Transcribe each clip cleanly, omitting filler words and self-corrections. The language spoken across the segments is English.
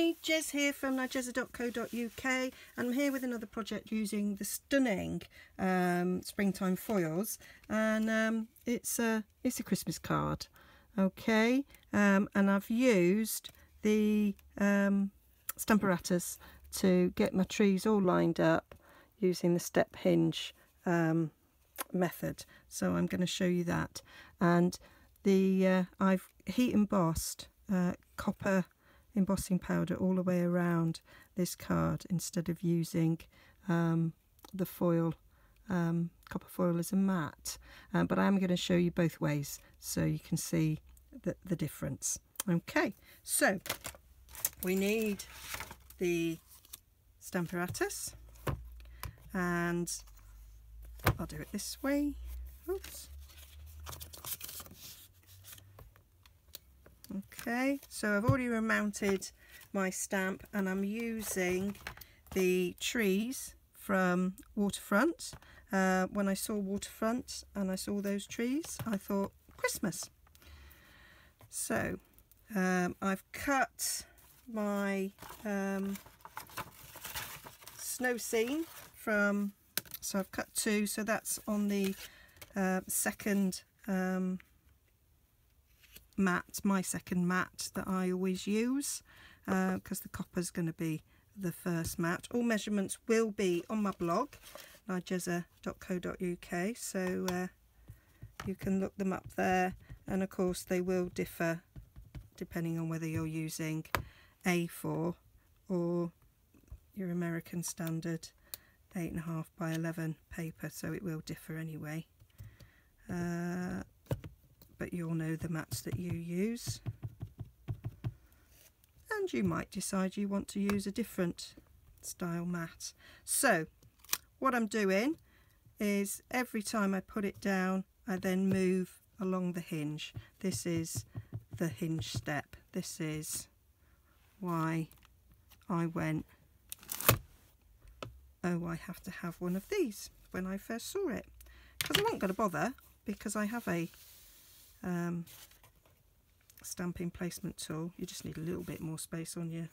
Hi, Jez here from Nigezza.co.uk, and I'm here with another project using the stunning springtime foils, and it's a Christmas card, okay, and I've used the Stamparatus to get my trees all lined up using the step hinge method. So I'm going to show you that, and I've heat embossed copper embossing powder all the way around this card instead of using the foil, copper foil as a mat, but I am going to show you both ways so you can see the difference. Okay, so we need the Stamparatus, and I'll do it this way. Oops. Okay, so I've already remounted my stamp, and I'm using the trees from Waterfront. When I saw Waterfront and I saw those trees, I thought Christmas. So I've cut my snow scene from, so I've cut two, so that's on the second mat, my second mat that I always use, because the copper's going to be the first mat. All measurements will be on my blog, Nigezza.co.uk, so you can look them up there, and of course they will differ depending on whether you're using A4 or your American standard 8.5 by 11 paper, so it will differ anyway. But you'll know the mats that you use, and you might decide you want to use a different style mat. So what I'm doing is every time I put it down, I then move along the hinge. This is the hinge step. This is why I went, oh, I have to have one of these when I first saw it, because I wasn't going to bother, because I have a stamping placement tool. You just need a little bit more space on your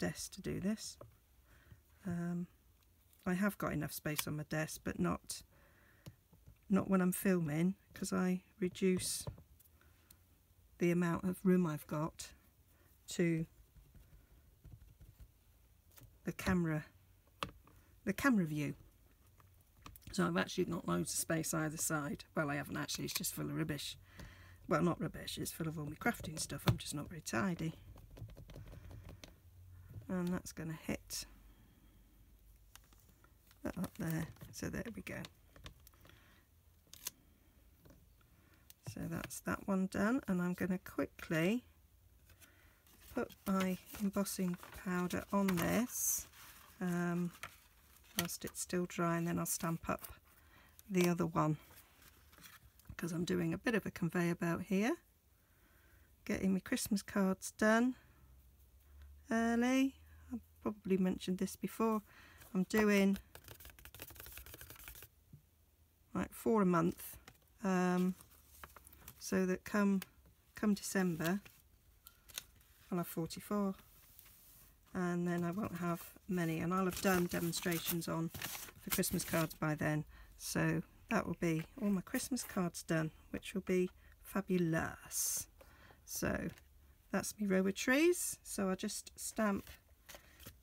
desk to do this. I have got enough space on my desk, but not when I'm filming, because I reduce the amount of room I've got to the camera view. So I've actually got loads of space either side. Well, I haven't actually, it's just full of rubbish. Well, not rubbish, it's full of all my crafting stuff. I'm just not very tidy. And that's going to hit that up there. So there we go. So that's that one done, and I'm going to quickly put my embossing powder on this whilst it's still dry, and then I'll stamp up the other one, because I'm doing a bit of a conveyor belt here, getting my Christmas cards done early. I've probably mentioned this before. I'm doing like 4 a month, so that come December I'll have 44, and then I won't have many, and I'll have done demonstrations on for Christmas cards by then. So that will be all my Christmas cards done, which will be fabulous. So that's my row of trees. So I just stamp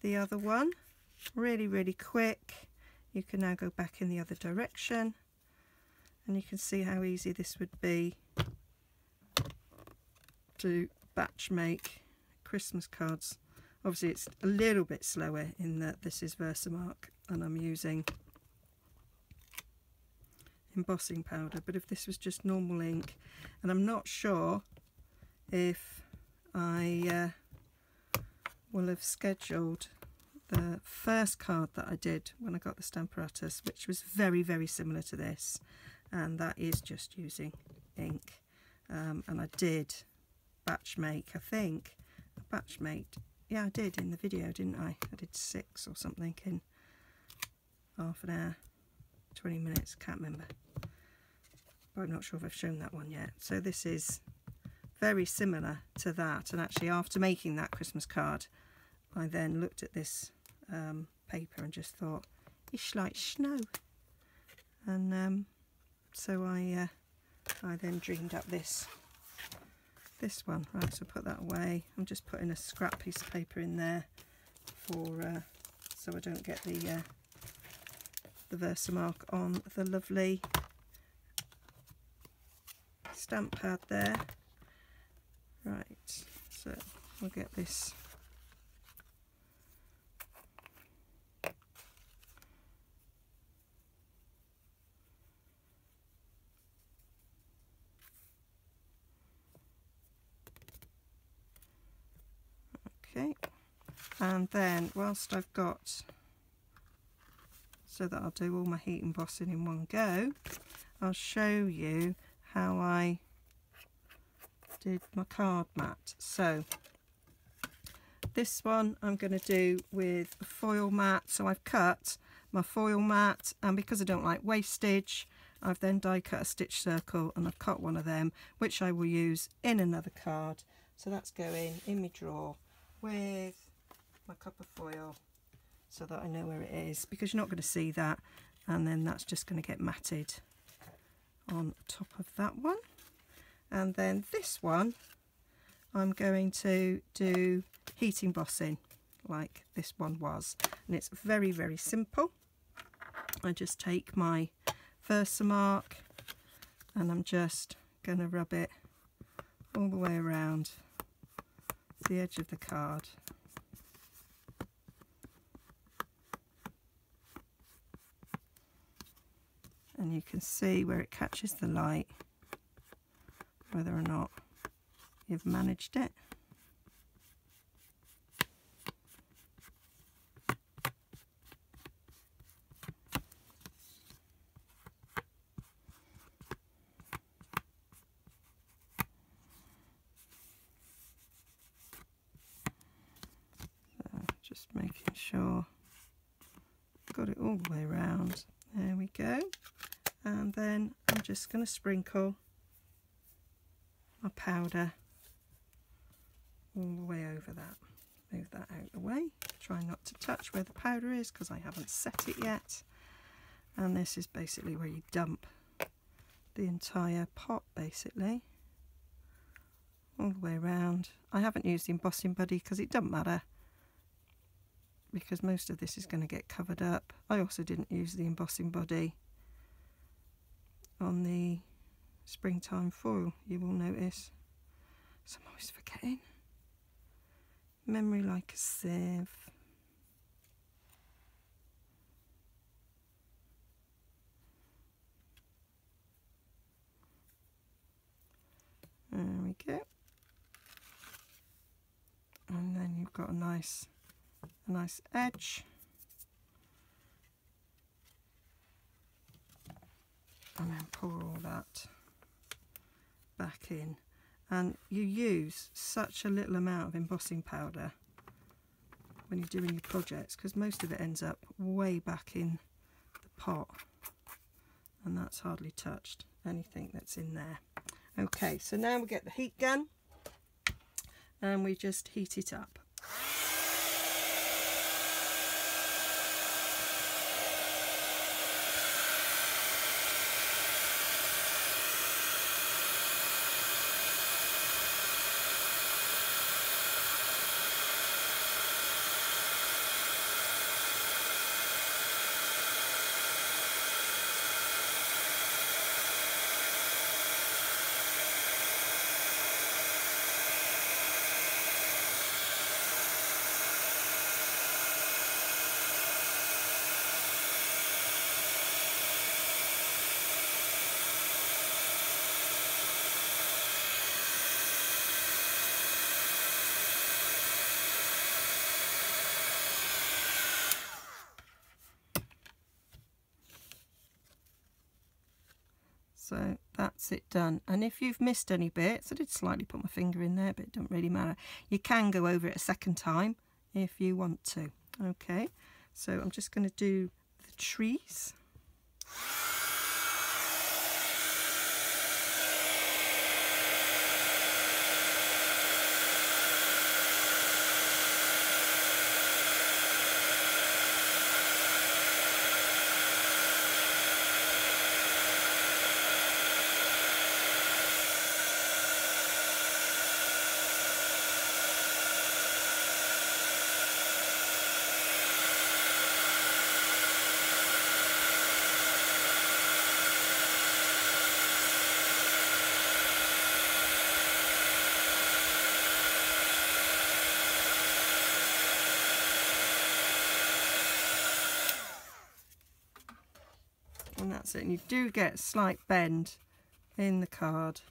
the other one really quick. You can now go back in the other direction, and you can see how easy this would be to batch make Christmas cards. Obviously it's a little bit slower in that this is Versamark and I'm using embossing powder, but if this was just normal ink, and I'm not sure if I will have scheduled the first card that I did when I got the Stamparatus, which was very similar to this, and that is just using ink, and I did batch make, I think I batch made, yeah I did in the video, didn't I? I did 6 or something in half an hour, 20 minutes, can't remember, but I'm not sure if I've shown that one yet. So this is very similar to that, and actually after making that Christmas card I then looked at this paper and just thought, it's like snow. And so I then dreamed up this one. Right, so put that away. I'm just putting a scrap piece of paper in there for so I don't get the Versamark on the lovely stamp pad there. Right, so we'll get this okay, and then whilst I've got, so that I'll do all my heat embossing in one go, I'll show you how I did my card mat. So this one I'm going to do with a foil mat. So I've cut my foil mat, and because I don't like wastage, I've then die cut a stitch circle and I've cut one of them, which I will use in another card. So that's going in my drawer with my cup of foil so that I know where it is, because you're not going to see that, and then that's just going to get matted on top of that one. And then this one I'm going to do heat embossing like this one was, and it's very, very simple. I just take my Versamark and I'm just going to rub it all the way around the edge of the card. And you can see where it catches the light whether or not you've managed it. So just making sure got it all the way around. There we go. And then I'm just going to sprinkle my powder all the way over that. Move that out of the way. Try not to touch where the powder is because I haven't set it yet. And this is basically where you dump the entire pot, basically, all the way around. I haven't used the embossing buddy because it doesn't matter, because most of this is going to get covered up. I also didn't use the embossing buddy on the springtime foil, you will notice. So I'm always forgetting. Memory like a sieve. There we go. And then you've got a nice edge. And then pour all that back in. And you use such a little amount of embossing powder when you're doing your projects, because most of it ends up way back in the pot, and that's hardly touched anything that's in there. Okay, so now we get the heat gun and we just heat it up. So that's it done. And if you've missed any bits, I did slightly put my finger in there, but it doesn't really matter. You can go over it a second time if you want to. Okay, so I'm just going to do the trees. that's it. And you do get a slight bend in the card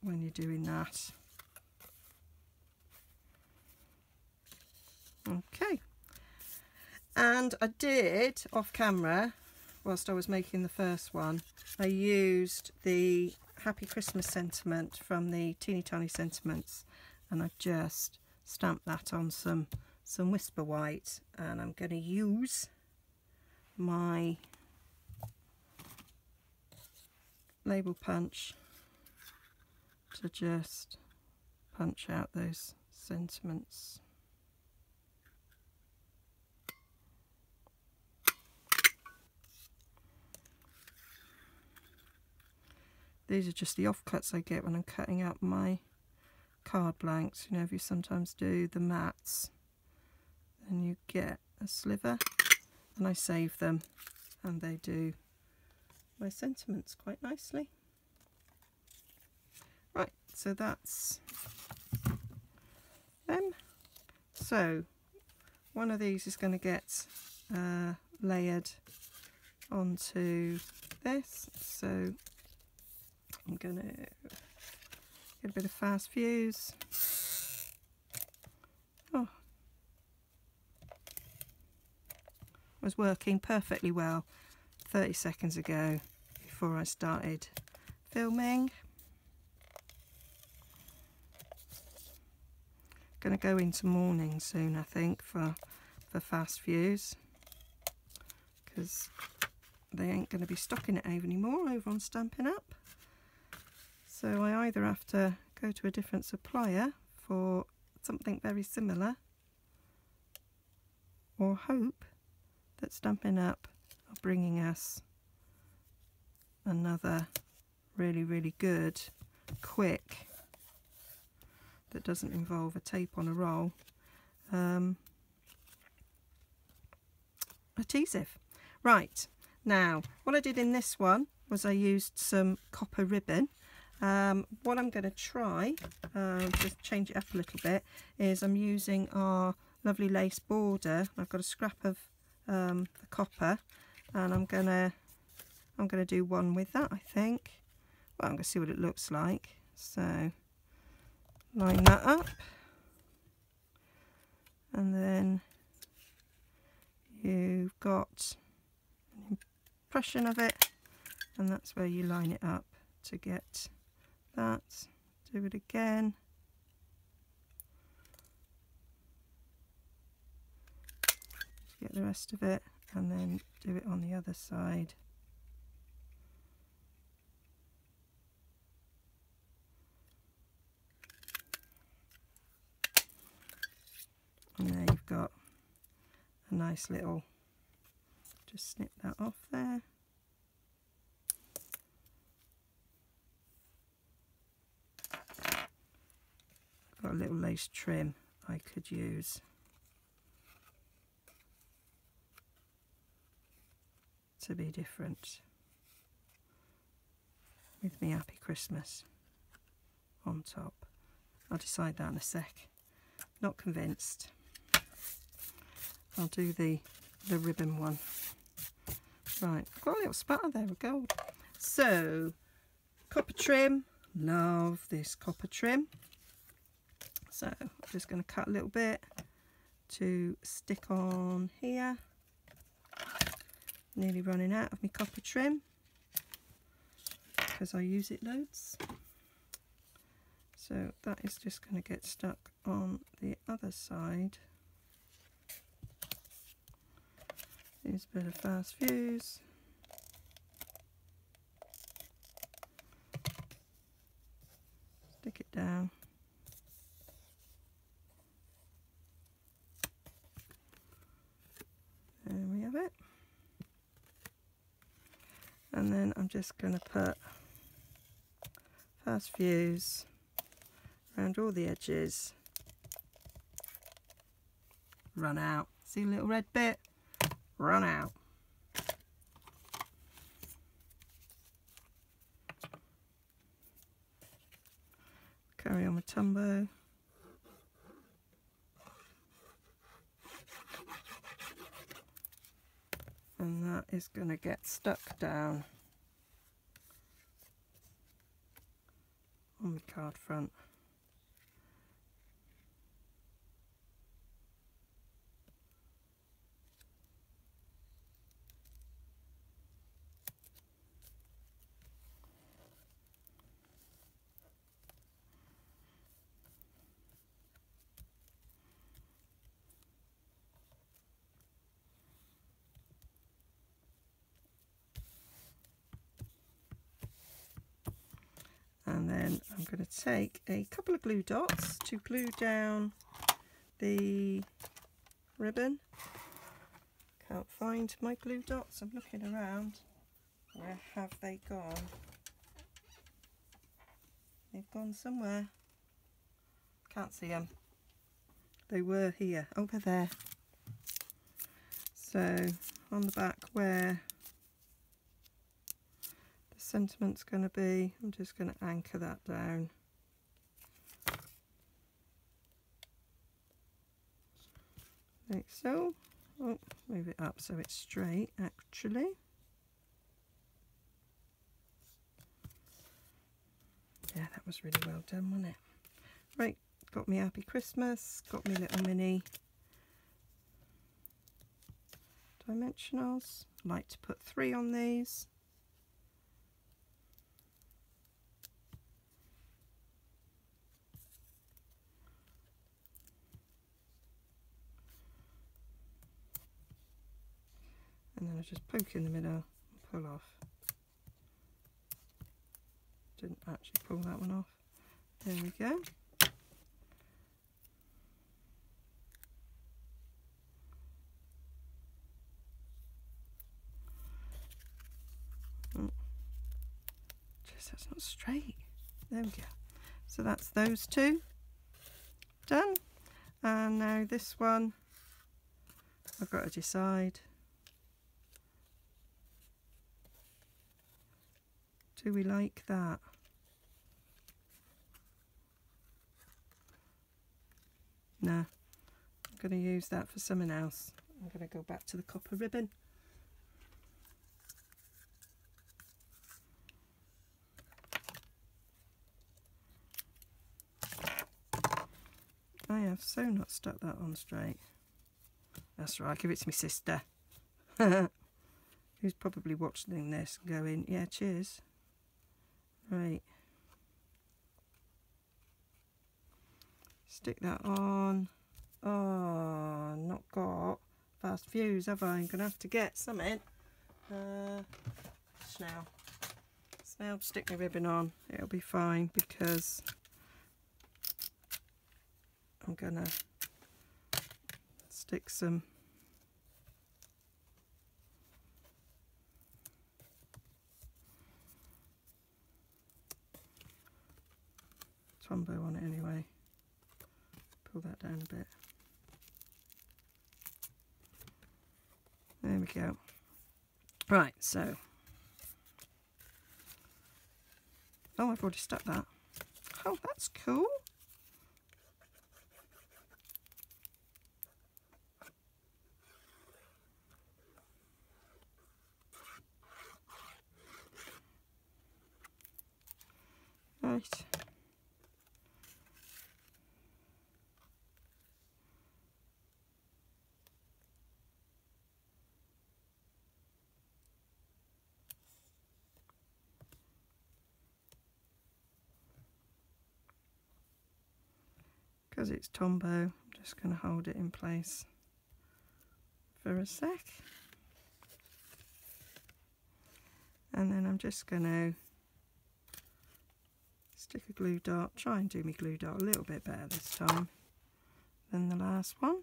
when you're doing that. Okay. And I did, off camera, whilst I was making the first one, I used the Happy Christmas sentiment from the Teeny Tiny Sentiments, and I've just stamped that on some Whisper White, and I'm going to use my label punch to just punch out those sentiments. These are just the offcuts I get when I'm cutting up my card blanks. You know, if you sometimes do the mats, and you get a sliver, and I save them, and they do my sentiments quite nicely. Right, so that's them. So one of these is going to get layered onto this, so I'm going to get a bit of fast fuse. Oh, was working perfectly well 30 seconds ago before I started filming. Going to go into mourning soon, I think, for fast fuse, because they ain't going to be stocking it anymore over on Stampin' Up. So I either have to go to a different supplier for something very similar, or hope that Stampin' Up are bringing us another really good, quick, that doesn't involve a tape on a roll, adhesive. Right, now what I did in this one was I used some copper ribbon. What I'm going to try, just change it up a little bit, is I'm using our lovely lace border. I've got a scrap of the copper, and I'm gonna do one with that, I think. Well, I'm going to see what it looks like. So line that up, and then you've got an impression of it, and that's where you line it up to get that. Do it again. Get the rest of it, and then do it on the other side. And there you've got a nice little, just snip that off there. Got a little lace trim I could use. To be different with me Happy Christmas on top. I'll decide that in a sec. Not convinced. I'll do the ribbon one. Right, I've got a little spatter there of gold. So, copper trim. Love this copper trim. So, I'm just going to cut a little bit to stick on here. Nearly running out of my copper trim because I use it loads. So that is just going to get stuck on the other side. Use a bit of fast fuse. Stick it down. There we have it. And then I'm just going to put fast fuse around all the edges. Run out. See a little red bit? Run out. Carry on with Tumbo. and that is going to get stuck down on the card front. And then I'm going to take a couple of glue dots to glue down the ribbon. Can't find my glue dots. I'm looking around. Where have they gone? They've gone somewhere. Can't see them. They were here. Oh, they're there. So on the back where sentiment's going to be, I'm just going to anchor that down. Like so. Oh, move it up so it's straight actually. Yeah, that was really well done, wasn't it? Right, got me Happy Christmas, got me little mini dimensionals. I like to put 3 on these. And then I just poke in the middle and pull off. Didn't actually pull that one off. There we go. Oh. Just that's not straight. There we go. So that's those 2 done. And now this one, I've got to decide. Do we like that? No, I'm going to use that for something else. I'm going to go back to the copper ribbon. I have so not stuck that on straight. That's right, give it to my sister. Who's probably watching this and going, yeah, cheers. Right. Stick that on. Oh, not got fast fuse, have I? I'm going to have to get something. Snail. Snail, stick my ribbon on. It'll be fine because I'm going to stick some Tombow on it anyway. Pull that down a bit. There we go. Right, so. Oh, I've already stuck that. Oh, that's cool. Right. Because it's Tombow, I'm just going to hold it in place for a sec. And then I'm just going to stick a glue dot, try and do my glue dot a little bit better this time than the last one.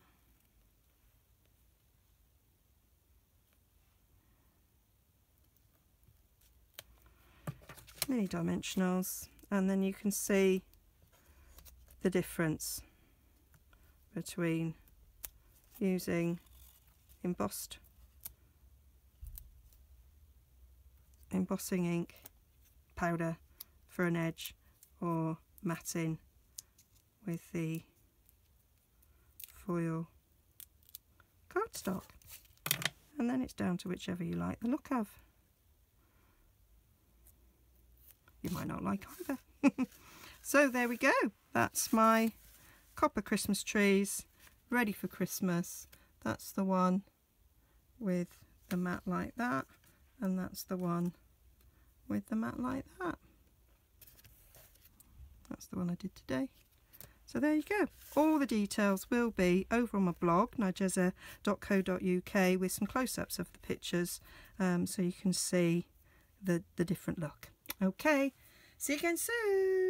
Mini dimensionals, and then you can see the difference between using embossing ink powder for an edge or matting with the foil cardstock. and then it's down to whichever you like the look of. You might not like either. So there we go. That's my copper Christmas trees ready for Christmas. That's the one with the mat like that, and that's the one with the mat like that. That's the one I did today. So there you go. All the details will be over on my blog, nigezza.co.uk, with some close-ups of the pictures, so you can see the different look. Okay, see you again soon.